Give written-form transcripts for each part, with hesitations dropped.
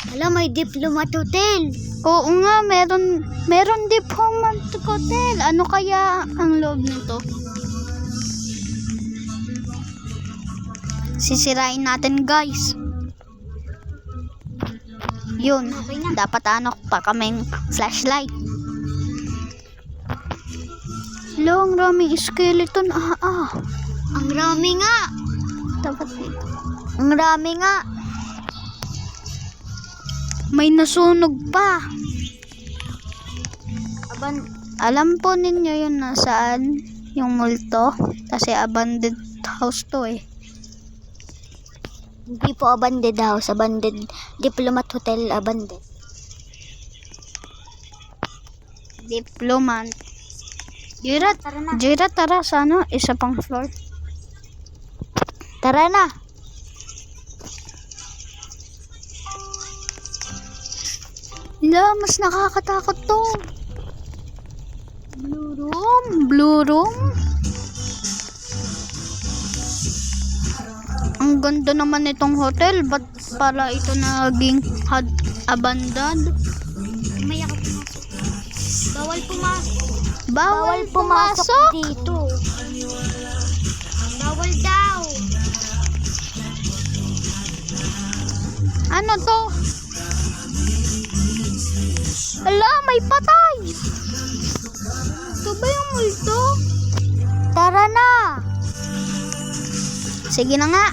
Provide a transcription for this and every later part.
Alam, may Diplomat Hotel. Oo nga, meron Diplomat Hotel. Ano kaya ang loob nito? Sisirain natin, guys. Yun, dapat ano pa kaming flashlight. Hello, ang raming skeleton. Ang rami nga. Dapat dito. Ang rami nga. May nasunog pa. Alam po ninyo yun nasaan yung multo? Kasi abandoned house to eh. Hindi po abandoned house. Abandoned. Diplomat Hotel abandoned. Diplomat. Jira, tara sa ano? Isa pang floor. Tara na. Mas nakakatakot to. Blue room. Ang ganda naman itong hotel. Ba't pala ito naging abandoned? May ako pumasok. Bawal pumasok. Bawal pumasok dito. Bawal daw. Ano to? Ala, may patay. Ito ba yung multo? Tara na. Sige na nga.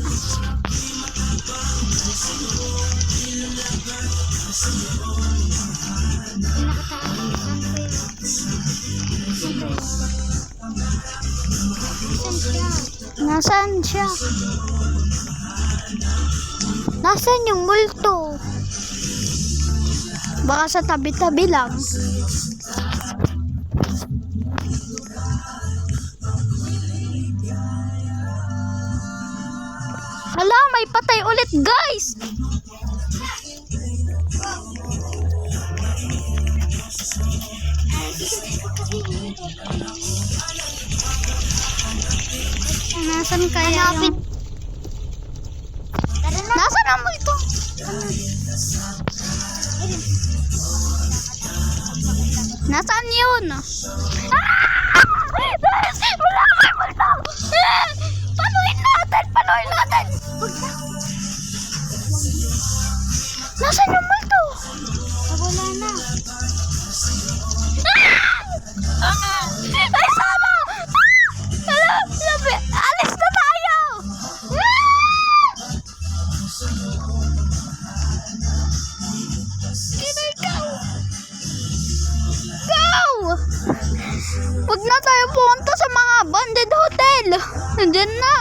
Nasaan siya? Nasaan yung multo? Baka sa tabi-tabi lang. Hala, may patay ulit, guys! Nasaan kaya Hanapin. yung... Tara na. Nasaan ang multo? Nasaan yun? Wala kayo multo! Panuhin natin! Nasaan yung multo? Wala na. Ay, sama! Alis na tayo! Go! Huwag na tayo pumunta sa mga abandoned hotel. Nandiyan na.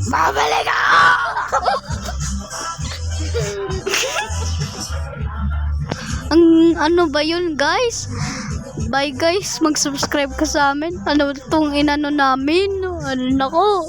Babalik ako! Ano ba yun, guys? Bye, guys. Mag-subscribe ka sa amin. Ano itong inano namin? Ano nako?